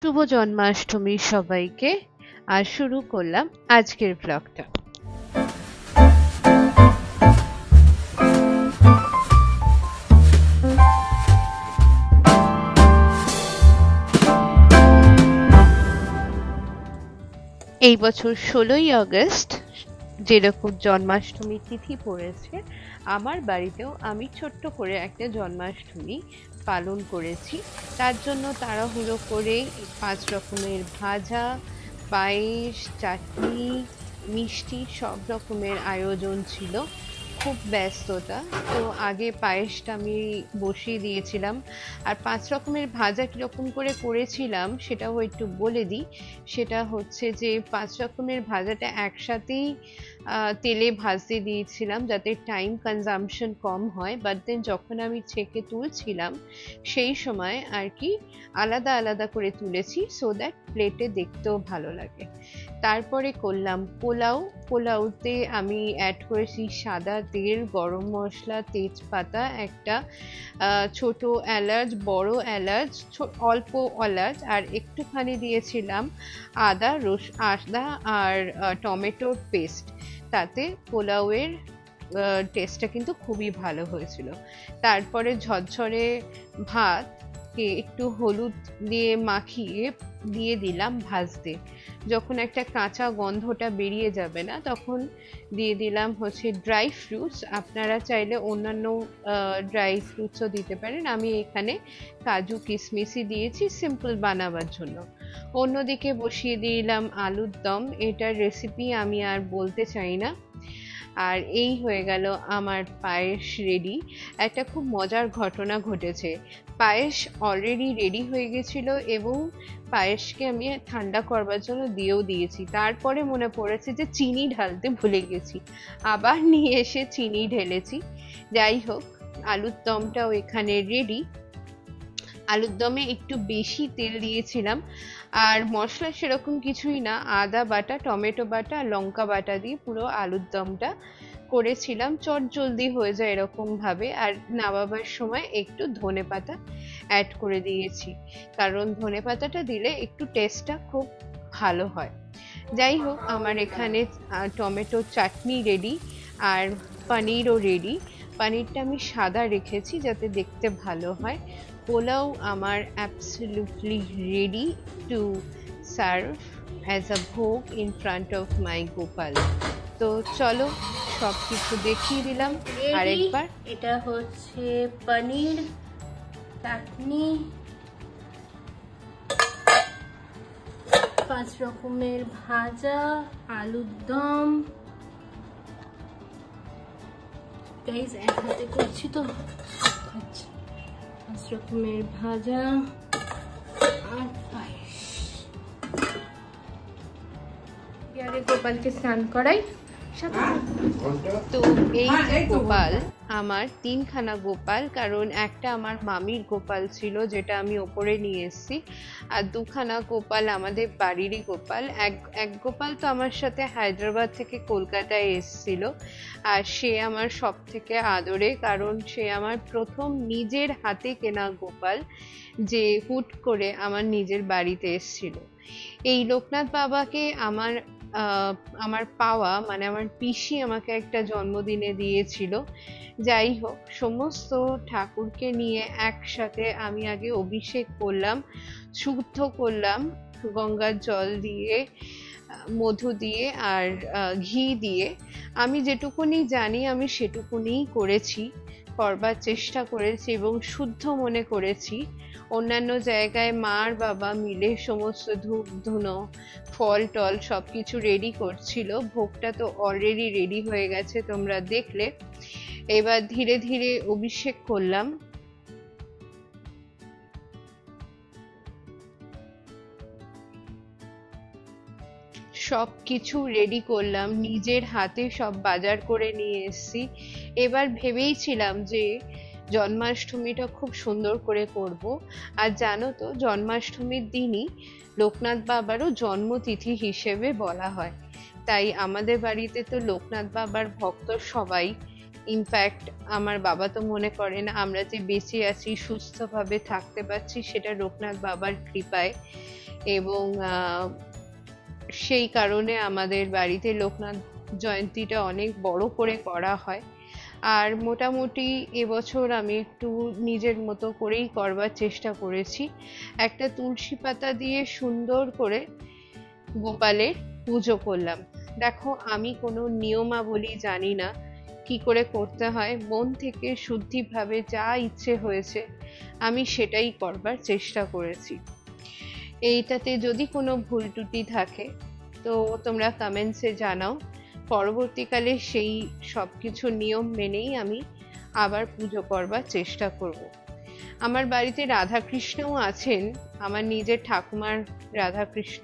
শুভ জন্মাষ্টমী সবাইকে। আর শুরু করলাম আজকের ব্লগটা। এই বছর 16ই আগস্ট যেরকম জন্মাষ্টমী তিথি পড়েছে, আমার বাড়িতেও আমি ছোট্ট করে একটা জন্মাষ্টমী পালন করেছি। তার জন্য তাড়াহুড়ো করে 5 রকমের ভাজা, পায়েস, চাটনি, মিষ্টি সব রকমের আয়োজন ছিল। খুব ব্যস্ততা। তো আগে পায়েসটা আমি বসিয়ে দিয়েছিলাম। আর 5 রকমের ভাজা কিরকম করে করেছিলাম সেটাও একটু বলে দিই। সেটা হচ্ছে যে 5 রকমের ভাজাটা একসাথেই তেলে ভাজতে দিয়েছিলাম যাতে টাইম কনজাম্পশন কম হয়। বাট দেন যখন আমি ছেঁকে তুলছিলাম সেই সময় আর কি আলাদা আলাদা করে তুলেছি, সো দ্যাট প্লেটে দেখতেও ভালো লাগে। তারপরে করলাম পোলাওতে আমি অ্যাড করেছি সাদা তেল, গরম মশলা, তেজপাতা, একটা ছোট এলাচ, বড় এলাচ, অল্প এলাচ, আর একটুখানি দিয়েছিলাম আদা আর টমেটোর পেস্ট। তাতে পোলাওয়ের টেস্টটা কিন্তু খুবই ভালো হয়েছিল। তারপরে ঝরঝরে ভাতকে একটু হলুদ দিয়ে মাখিয়ে দিয়ে দিলাম ভাজতে। যখন একটা কাঁচা গন্ধটা বেরিয়ে যাবে না তখন দিয়ে দিলাম হচ্ছে ড্রাই ফ্রুটস। আপনারা চাইলে অন্যান্য ড্রাই ফ্রুটসও দিতে পারেন। আমি এখানে কাজু কিশমিশই দিয়েছি সিম্পল বানাবার জন্য। অন্যদিকে বসিয়ে দিলাম আলুর দম। এটার রেসিপি আমি আর বলতে চাই না। আর এই হয়ে গেল আমার পায়েস রেডি। একটা খুব মজার ঘটনা ঘটেছে। পায়েস অলরেডি রেডি হয়ে গেছিল এবং পায়েসকে আমি ঠান্ডা করবার জন্য দিয়েও দিয়েছি। তারপরে মনে পড়েছে যে চিনি ঢালতে ভুলে গেছি, আবার নিয়ে এসে চিনি ঢেলেছি। যাই হোক, আলুর দমটাও এখানে রেডি। আলুর দমে একটু বেশি তেল দিয়েছিলাম, আর মশলা সেরকম কিছুই না, আদা বাটা, টমেটো বাটা, লঙ্কা বাটা দিয়ে পুরো আলুর দমটা করেছিলাম। চট জলদি হয়ে যায় এরকম ভাবে। আর নামাবার সময় একটু ধনেপাতা অ্যাড করে দিয়েছি, কারণ ধনেপাতাটা দিলে একটু টেস্টটা খুব ভালো হয়। যাই হোক, আমার এখানে টমেটো চাটনি রেডি আর পনিরও রেডি। পনিরটা আমি সাদা রেখেছি যাতে দেখতে ভালো হয়। পোলাও আমার absolutely ready to serve as a bhog in front of my Gopal. তো চলো সব কিছু দেখিয়ে দিলাম আরেকবার। এটা হচ্ছে পনির, চাটনি, 5 রকমের ভাজা, আলুর দম। গাইস এক হাতে করছি তো, 5 রকমের ভাজা আর পায়েস। আরে গোপালকে স্নান করাই। তো এই গোপাল আমার 3খানা গোপাল, কারণ একটা আমার মামির গোপাল ছিল যেটা আমি ওপরে নিয়ে এসেছি, আর 2খানা গোপাল আমাদের বাড়িরই গোপাল। এক গোপাল তো আমার সাথে হায়দ্রাবাদ থেকে কলকাতায় এসেছিল, আর সে আমার সব থেকে আদরে, কারণ সে আমার প্রথম নিজের হাতে কেনা গোপাল যে হুট করে আমার নিজের বাড়িতে এসেছিল। এই লোকনাথ বাবাকে আমার পাওয়া, মানে আমার পিসি আমাকে একটা জন্মদিনে দিয়েছিল। যাই হোক, সমস্ত ঠাকুরকে নিয়ে একসাথে আমি আগে অভিষেক করলাম, শুদ্ধ করলাম গঙ্গার জল দিয়ে, মধু দিয়ে আর ঘি দিয়ে। আমি যেটুকুনি জানি আমি সেটুকুনিই করেছি, করবার চেষ্টা করেছি এবং শুদ্ধ মনে করেছি। অন্যান্য জায়গায় মা আর বাবা মিলে সমস্ত ধূপ ধুনো ফল টল সবকিছু রেডি করছিল। ভোগটা তো অলরেডি রেডি হয়ে গেছে, তোমরা দেখলে। এবার ধীরে ধীরে অভিষেক করলাম। সব কিছু রেডি করলাম, নিজের হাতে সব বাজার করে নিয়ে এসেছি। এবার ভেবেইছিলাম যে জন্মাষ্টমীটা খুব সুন্দর করে করব। আর জানো তো, জন্মাষ্টমীর দিনই লোকনাথ বাবারও জন্মতিথি হিসেবে বলা হয়। তাই আমাদের বাড়িতে তো লোকনাথ বাবার ভক্ত সবাই। ইনফ্যাক্ট আমার বাবা তো মনে করেন আমরা যে বেঁচে আছি, সুস্থভাবে থাকতে পারছি, সেটা লোকনাথ বাবার কৃপায়। এবং সেই কারণে আমাদের বাড়িতে লোকনাথ জয়ন্তীটা অনেক বড় করে করা হয়। আর মোটামুটি এবছর আমি একটু নিজের মতো করেই করবার চেষ্টা করেছি। একটা তুলসী পাতা দিয়ে সুন্দর করে গোপালের পুজো করলাম। দেখো, আমি কোনো নিয়মাবলী জানি না, কি করে করতে হয়। মন থেকে শুদ্ধিভাবে যা ইচ্ছে হয়েছে আমি সেটাই করবার চেষ্টা করেছি। এইটাতে যদি কোনো ভুল ত্রুটি থাকে তো তোমরা কমেন্টসে জানাও। পরবর্তীকালে সেই সব কিছু নিয়ম মেনেই আমি আবার পুজো করবার চেষ্টা করব। আমার বাড়িতে রাধাকৃষ্ণও আছেন, আমার নিজের ঠাকুমার রাধাকৃষ্ণ,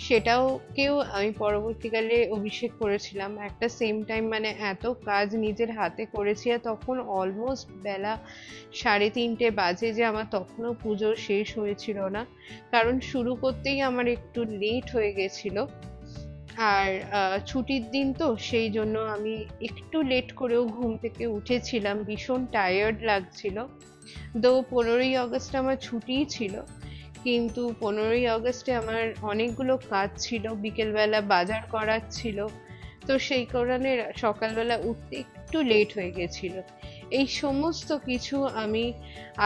সেটাকেও আমি পরবর্তীকালে অভিষেক করেছিলাম। একটা সেম টাইম, মানে এত কাজ নিজের হাতে করেছি, আর তখন অলমোস্ট বেলা 3:30 বাজে, যে আমার তখনও পুজো শেষ হয়েছিল না, কারণ শুরু করতেই আমার একটু লেট হয়ে গেছিল। আর ছুটির দিন তো, সেই জন্য আমি একটু লেট করেও ঘুম থেকে উঠেছিলাম, ভীষণ টায়ার্ড লাগছিল। তো 15ই আগস্ট আমার ছুটিই ছিল, কিন্তু 15ই আগস্টে আমার অনেকগুলো কাজ ছিল, বিকেলবেলা বাজার করার ছিল, তো সেই কারণে সকালবেলা উঠতে একটু লেট হয়ে গেছিল। এই সমস্ত কিছু আমি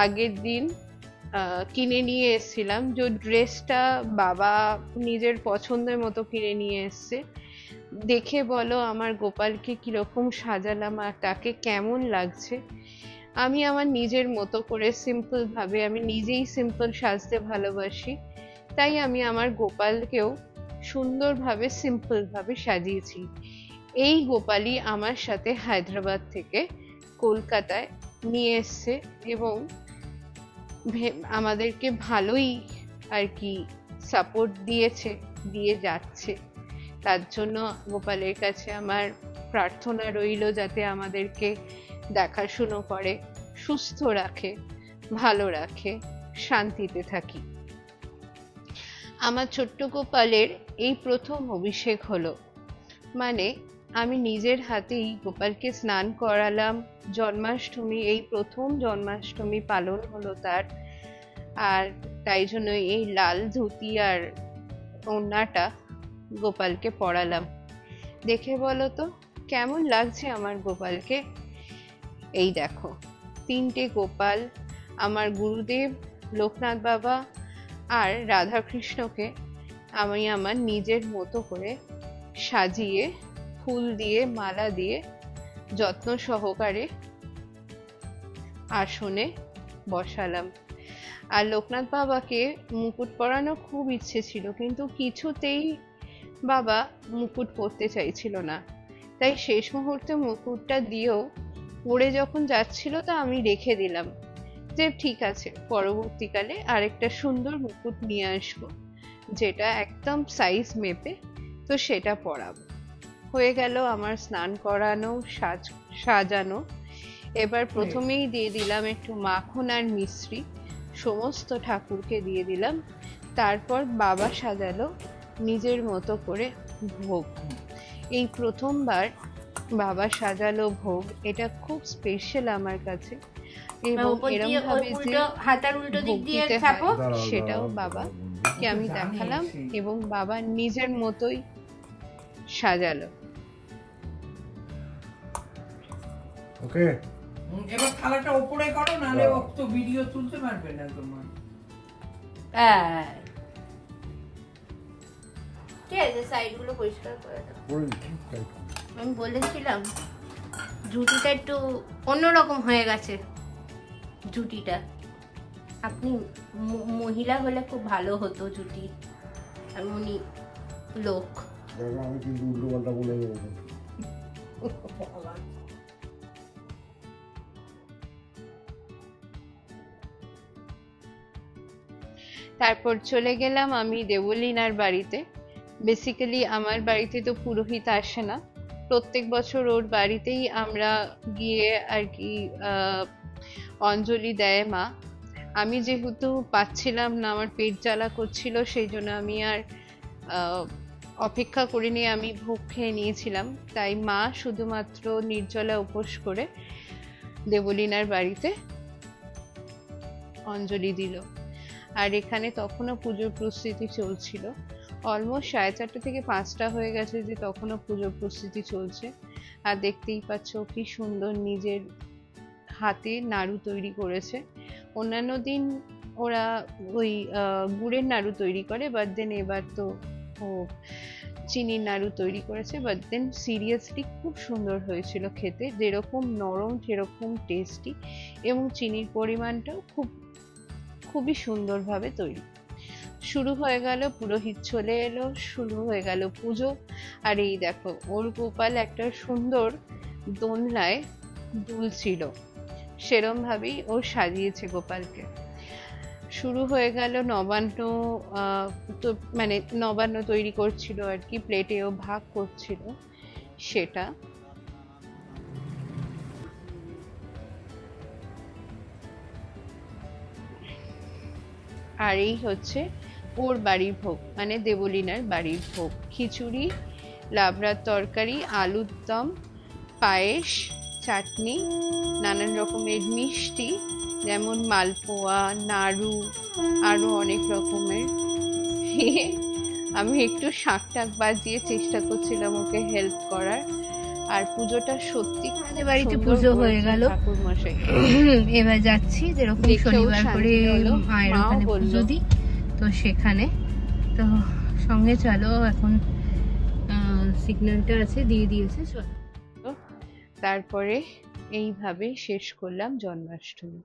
আগের দিন কিনে নিয়ে এসেছিলাম। যে ড্রেসটা বাবা নিজের পছন্দের মতো কিনে নিয়ে এসছে। দেখে বলো আমার গোপালকে কিরকম সাজালাম আর তাকে কেমন লাগছে। আমি আমার নিজের মতো করে সিম্পল ভাবে, আমি নিজেই সিম্পল সাজতে ভালোবাসি, তাই আমি আমার গোপালকেও সুন্দরভাবে সিম্পল ভাবে সাজিয়েছি। এই গোপালই আমার সাথে হায়দ্রাবাদ থেকে কলকাতায় নিয়ে এসছে এবং আমাদেরকে ভালোই আর কি সাপোর্ট দিয়ে যাচ্ছে। তার জন্য গোপালের কাছে আমার প্রার্থনা রইল যাতে আমাদেরকে দেখাশুনো করে, সুস্থ রাখে, ভালো রাখে, শান্তিতে থাকি। আমার ছোট্ট গোপালের এই প্রথম অভিষেক হলো, মানে আমি নিজের হাতেই গোপালকে স্নান করালাম। জন্মাষ্টমী, এই প্রথম জন্মাষ্টমী পালন হলো তার, আর তাই জন্য এই লাল ধুতি আর ওড়নাটা গোপালকে পরালাম। দেখে বলো তো কেমন লাগছে আমার গোপালকে। এই দেখো, 3টে গোপাল, আমার গুরুদেব লোকনাথ বাবা আর রাধাকৃষ্ণকে আমি আমার নিজের মতো করে সাজিয়ে, ফুল দিয়ে, মালা দিয়ে, যত্ন সহকারে আসনে বসালাম। আর লোকনাথ বাবাকে মুকুট পরানোর খুব ইচ্ছে ছিল, কিন্তু কিছুতেই বাবা মুকুট পরতে চাইছিল না। তাই শেষ মুহূর্তে মুকুটটা দিয়েও পড়ে যখন যাচ্ছিল, তা আমি রেখে দিলাম যে ঠিক আছে, পরবর্তীকালে আরেকটা সুন্দর মুকুট নিয়ে আসবো যেটা একদম সাইজ মেপে, তো সেটা পরাবো। হয়ে গেল আমার স্নান করানো, সাজানো। এবার প্রথমেই দিয়ে দিলাম একটু মাখন আর মিশ্রি, সমস্ত ঠাকুরকে দিয়ে দিলাম। তারপর বাবা সাজালো নিজের মতো করে ভোগ। এই প্রথমবার বাবা সাজালো ভোগ, এটা খুব স্পেশাল আমার কাছে। এবং এরকম ভাবে যে হাতার উল্টো দিক দিয়ে চাপো, সেটাও বাবাকে আমি দেখালাম এবং বাবা নিজের মতোই সাজালো। ওকে, এবার থালাটা উপরে করো, নাহলে ও তো ভিডিও তুলতে পারবে না তোমার। ঠিক আছে, সাইডগুলো পরিষ্কার করে দাও। আমি বলেছিলাম জুটিটা একটু অন্যরকম হয়ে গেছে। জুটিটা আপনি মহিলা হলে খুব ভালো হতো জুটি, এমনই লোক। আমি কিন্তু উল্টো পাল্টা বলে দেবো। তারপর চলে গেলাম আমি দেবলীনার বাড়িতে। বেসিক্যালি আমার বাড়িতে তো পুরোহিত আসে না, প্রত্যেক বছর ওর বাড়িতেই আমরা গিয়ে আর কি অঞ্জলি দেয় মা। আমি যেহেতু পাচ্ছিলাম না, আমার পেট জ্বালা করছিল, সেই জন্য আমি আর অপেক্ষা করিনি, আমি ভোগ খেয়ে নিয়েছিলাম। তাই মা শুধুমাত্র নির্জলা উপোস করে দেবলীনার বাড়িতে অঞ্জলি দিল। আর এখানে তখনও পুজোর প্রস্তুতি চলছিল। অলমোস্ট 4:30 থেকে 5টা হয়ে গেছে যে তখনও পুজোর প্রস্তুতি চলছে। আর দেখতেই পাচ্ছ কি সুন্দর নিজের হাতে নাড়ু তৈরি করেছে। অন্যান্য দিন ওরা ওই গুড়ের নাড়ু তৈরি করে, বাট দেন এবার তো ও চিনির নাড়ু তৈরি করেছে। বাট দেন সিরিয়াসলি খুব সুন্দর হয়েছিল খেতে, যেরকম নরম সেরকম টেস্টি, এবং চিনির পরিমাণটাও খুবই সুন্দরভাবে তৈরি। শুরু হয়ে গেল, পুরোহিত চলে এলো, শুরু হয়ে গেল পুজো। আর এই দেখো ওর গোপাল একটা সুন্দর দোলনায় দুলছিল, সেরম ভাবেই ও সাজিয়েছে গোপালকে। শুরু হয়ে গেল নবান্ন, তো মানে নবান্ন তৈরি করছিল আর কি, প্লেটেও ভাগ করছিল সেটা। আর এই হচ্ছে ওর বাড়ির ভোগ, মানে দেবলীনার বাড়ির ভোগ। খিচুড়ি, লাবড়ার তরকারি, আলুর দম, পায়েস, চাটনি, নানান রকমের মিষ্টি যেমন মালপোয়া, নাড়ু, আরো অনেক রকমের। আমি একটু শাঁখ টাক বাজিয়ে চেষ্টা করছিলাম ওকে হেল্প করার। আর পুজোটা সত্যি আমাদের বাড়িতে পুজো হয়ে গেল, ঠাকুর মশাই। এবার যাচ্ছি যেরকম শনিবার করে মায়ের ওখানে পুজো দিই, তো সেখানে। তো সঙ্গে চলো, এখন সিগন্যালটা আছে, দিয়ে দিয়েছে, চলো। তারপরে এইভাবে শেষ করলাম জন্মাষ্টমী।